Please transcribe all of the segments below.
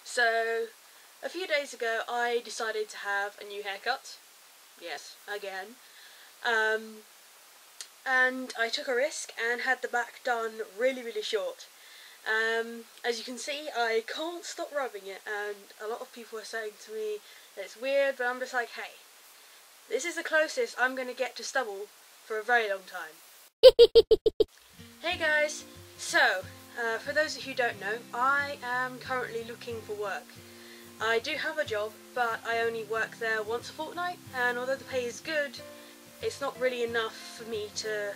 So, a few days ago I decided to have a new haircut. Yes, again. And I took a risk and had the back done really short. As you can see, I can't stop rubbing it, and a lot of people are saying to me that it's weird, but I'm just like, hey, this is the closest I'm going to get to stubble for a very long time. Hey guys, so, for those of you who don't know, I am currently looking for work. I do have a job, but I only work there once a fortnight, and although the pay is good, it's not really enough for me to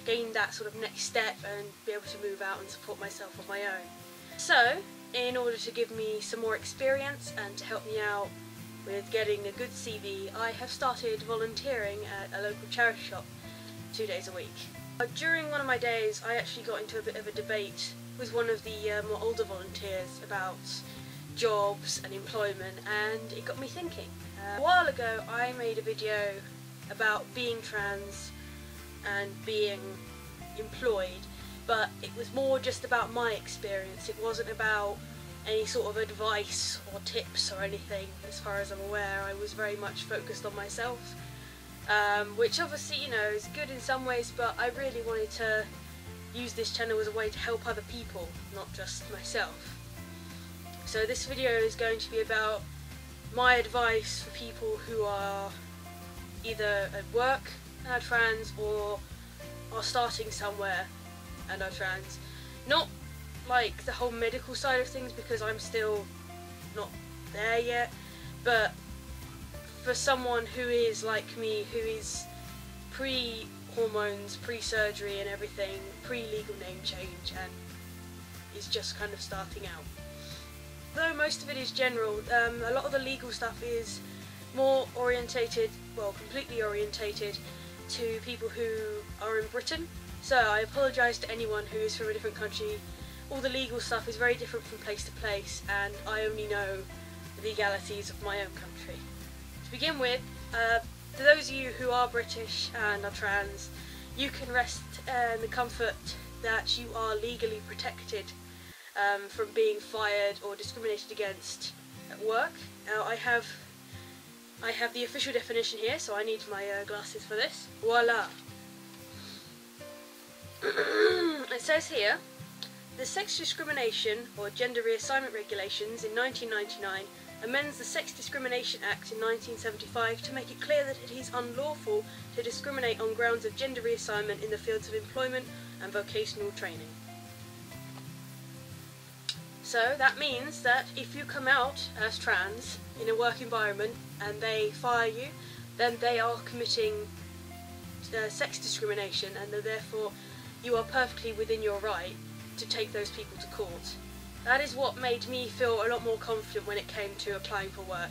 gain that sort of next step and be able to move out and support myself on my own. So, in order to give me some more experience and to help me out with getting a good CV, I have started volunteering at a local charity shop 2 days a week. During one of my days, I actually got into a bit of a debate with one of the more older volunteers about jobs and employment, and it got me thinking. A while ago I made a video about being trans and being employed, but it was more just about my experience. It wasn't about any sort of advice or tips or anything. As far as I'm aware, I was very much focused on myself, which obviously, you know, is good in some ways, but I really wanted to use this channel as a way to help other people, not just myself. So this video is going to be about my advice for people who are either at work and are trans, or are starting somewhere and are trans. Not like the whole medical side of things, because I'm still not there yet, but for someone who is like me, who is pre-hormones, pre-surgery and everything, pre-legal name change, and is just kind of starting out. Though most of it is general, a lot of the legal stuff is more orientated, well, completely orientated to people who are in Britain. So I apologise to anyone who is from a different country. All the legal stuff is very different from place to place, and I only know the legalities of my own country. To begin with, for those of you who are British and are trans, you can rest in the comfort that you are legally protected from being fired or discriminated against at work. Now I have the official definition here, so I need my glasses for this. Voila! It says here, the Sex Discrimination or Gender Reassignment Regulations in 1999 amends the Sex Discrimination Act in 1975 to make it clear that it is unlawful to discriminate on grounds of gender reassignment in the fields of employment and vocational training. So that means that if you come out as trans in a work environment and they fire you, then they are committing sex discrimination, and therefore you are perfectly within your right to take those people to court. That is what made me feel a lot more confident when it came to applying for work.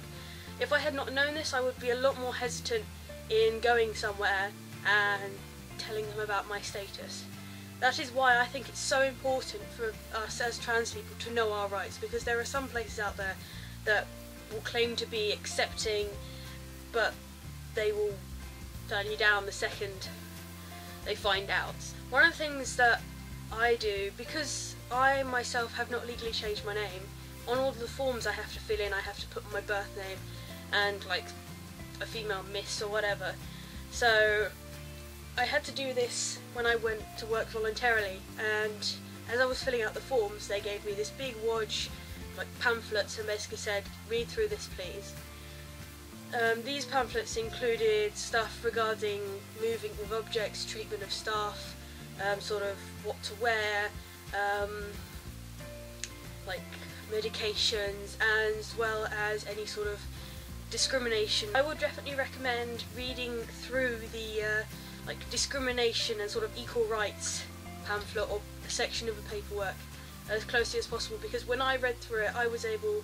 If I had not known this, I would be a lot more hesitant in going somewhere and telling them about my status. That is why I think it's so important for us as trans people to know our rights, because there are some places out there that will claim to be accepting, but they will turn you down the second they find out. One of the things that I do, because I myself have not legally changed my name, on all of the forms I have to fill in, I have to put my birth name and like a female miss or whatever. So I had to do this when I went to work voluntarily, and as I was filling out the forms, they gave me this big wad, like pamphlets, and basically said, read through this please. These pamphlets included stuff regarding moving with objects, treatment of staff, sort of what to wear, like medications, as well as any sort of discrimination. I would definitely recommend reading through the like discrimination and sort of equal rights pamphlet or section of the paperwork as closely as possible, because when I read through it I was able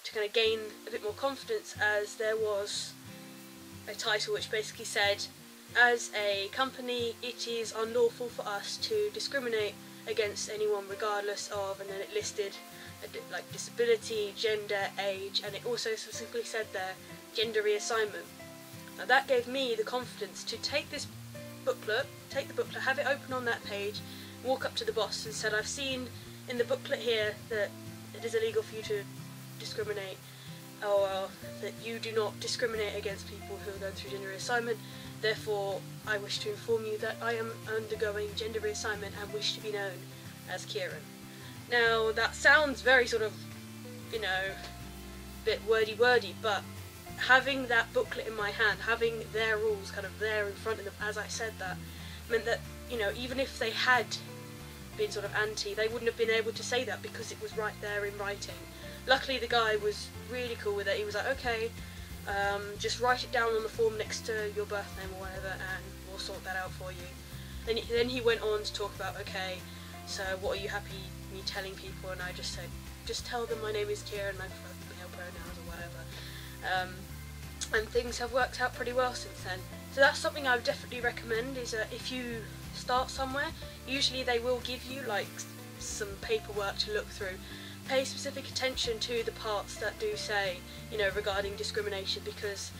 to kind of gain a bit more confidence, as there was a title which basically said, as a company it is unlawful for us to discriminate against anyone regardless of, and then it listed like disability, gender, age, and it also specifically said there gender reassignment. Now that gave me the confidence to take the booklet, have it open on that page, walk up to the boss and said, I've seen in the booklet here that it is illegal for you to discriminate, or that you do not discriminate against people who are going through gender reassignment. Therefore, I wish to inform you that I am undergoing gender reassignment and wish to be known as Kieran. Now, that sounds very sort of, you know, bit wordy, but having that booklet in my hand, having their rules kind of there in front of them as I said that, meant that, you know, even if they had been sort of anti, they wouldn't have been able to say that because it was right there in writing. Luckily the guy was really cool with it. He was like, okay, just write it down on the form next to your birth name or whatever and we'll sort that out for you. Then he went on to talk about, okay, so what are you happy me telling people? And I just said, just tell them my name is Kieran and I prefer male pronouns or whatever. And things have worked out pretty well since then. So that's something I would definitely recommend, is that if you start somewhere, usually they will give you like some paperwork to look through. Pay specific attention to the parts that do say, you know, regarding discrimination, because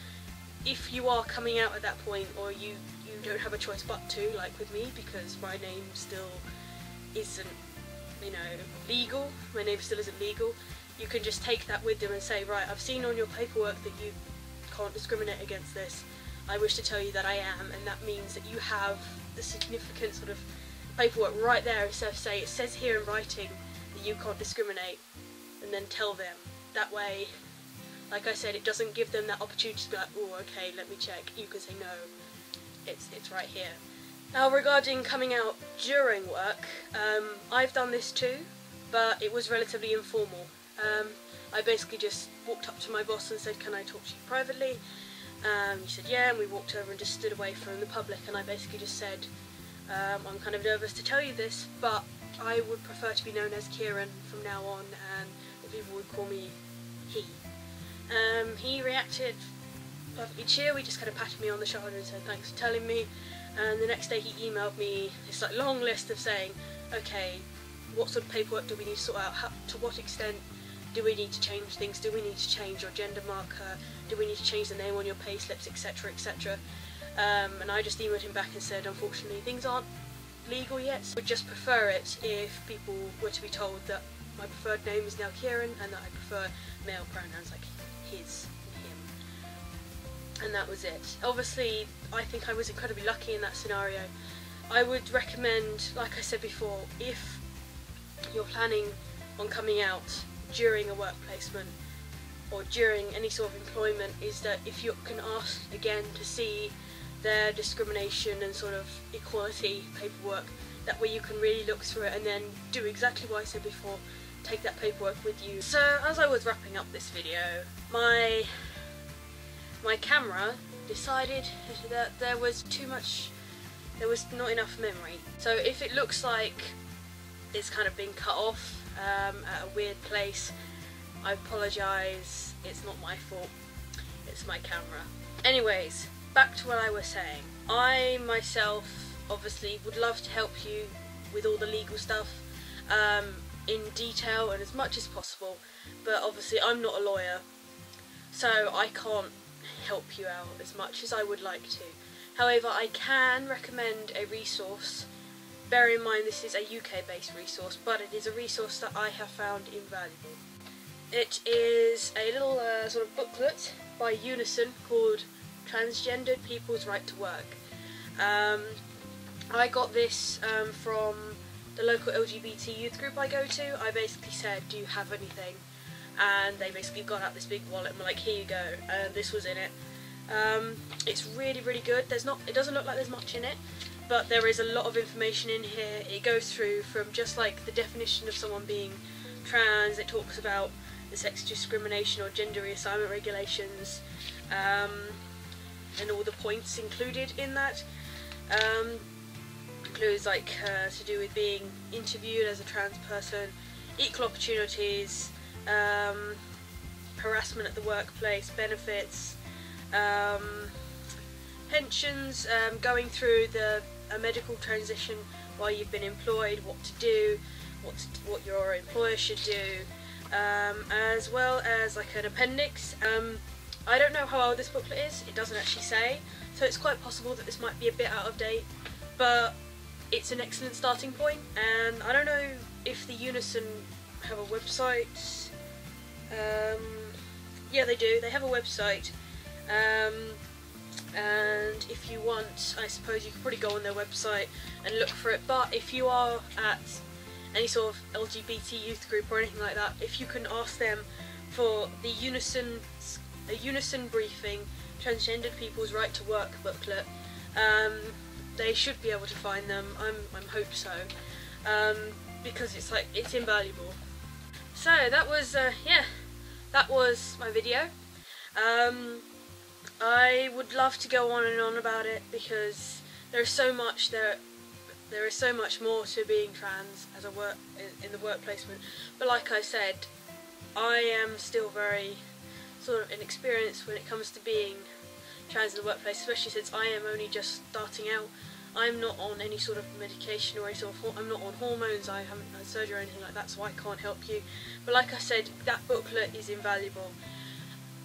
if you are coming out at that point, or you don't have a choice but to, like with me, because my name still isn't, you know, legal, my name still isn't legal, you can just take that with them and say, right, I've seen on your paperwork that you can't discriminate against this. I wish to tell you that I am, and that means that you have the significant sort of paperwork right there. It says here in writing that you can't discriminate, and then tell them. That way, like I said, it doesn't give them that opportunity to be like, oh, okay, let me check. You can say no, it's right here. Now, regarding coming out during work, I've done this too, but it was relatively informal. I basically just walked up to my boss and said, can I talk to you privately? He said yeah, and we walked over and just stood away from the public, and I basically just said, I'm kind of nervous to tell you this, but I would prefer to be known as Kieran from now on, and that people would call me he. He reacted perfectly chill. He just kind of patted me on the shoulder and said thanks for telling me, and the next day he emailed me this like long list of saying, okay, what sort of paperwork do we need to sort out, to what extent do we need to change things, do we need to change your gender marker, do we need to change the name on your payslips, etc, etc. And I just emailed him back and said, unfortunately things aren't legal yet, so I would just prefer it if people were to be told that my preferred name is now Kieran and that I prefer male pronouns like his and him. And that was it. Obviously, I think I was incredibly lucky in that scenario. I would recommend, like I said before, if you're planning on coming out during a work placement or during any sort of employment, is that if you can ask again to see their discrimination and sort of equality paperwork, that way you can really look through it and then do exactly what I said before, take that paperwork with you. So as I was wrapping up this video, my camera decided that there was not enough memory. So if it looks like it's kind of been cut off at a weird place, I apologise, it's not my fault, it's my camera. Anyways, back to what I was saying. I myself obviously would love to help you with all the legal stuff in detail and as much as possible, but obviously I'm not a lawyer, so I can't help you out as much as I would like to. However, I can recommend a resource. Bear in mind this is a UK based resource, but it is a resource that I have found invaluable. It is a little sort of booklet by Unison called Transgendered People's Right to Work. I got this from the local LGBT youth group I go to. I basically said, do you have anything? And they basically got out this big wallet and were like, here you go, and this was in it. It's really, really good. It doesn't look like there's much in it, but there is a lot of information in here. It goes through from just like the definition of someone being trans, it talks about the sex discrimination or gender reassignment regulations, and all the points included in that. Includes like to do with being interviewed as a trans person, equal opportunities, harassment at the workplace, benefits, pensions, going through a medical transition while you've been employed, what to do, what your employer should do, as well as like an appendix. I don't know how old this booklet is, it doesn't actually say, so it's quite possible that this might be a bit out of date, but it's an excellent starting point. And I don't know if the Unison have a website, Yeah, they do. They have a website. And if you want, I suppose you could probably go on their website and look for it. But if you are at any sort of LGBT youth group or anything like that, if you can ask them for the Unison Briefing Transgender People's Right to Work booklet, they should be able to find them. I'm hope so, because it's invaluable. So that was that was my video. I would love to go on and on about it because there is so much more to being trans as a in the work placement. But like I said, I am still very sort of inexperienced when it comes to being trans in the workplace, especially since I am only just starting out. I'm not on any sort of medication or any sort of, I'm not on hormones, I haven't had surgery or anything like that, so I can't help you. But like I said, that booklet is invaluable.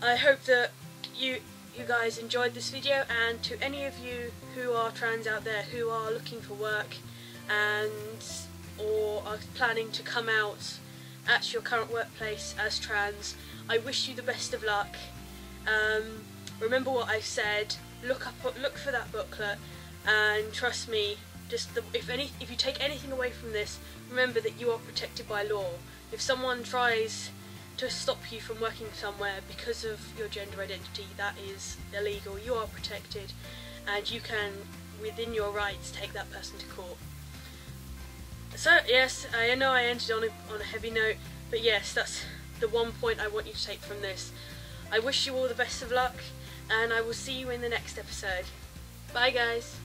I hope that you guys enjoyed this video, and to any of you who are trans out there who are looking for work or are planning to come out at your current workplace as trans, I wish you the best of luck. Remember what I've said, look for that booklet, and trust me, if you take anything away from this, remember that you are protected by law. If someone tries to stop you from working somewhere because of your gender identity, that is illegal. You are protected, and you can, within your rights, take that person to court. So yes, I know I ended on a heavy note, but yes, that's the one point I want you to take from this. I wish you all the best of luck, and I will see you in the next episode. Bye guys.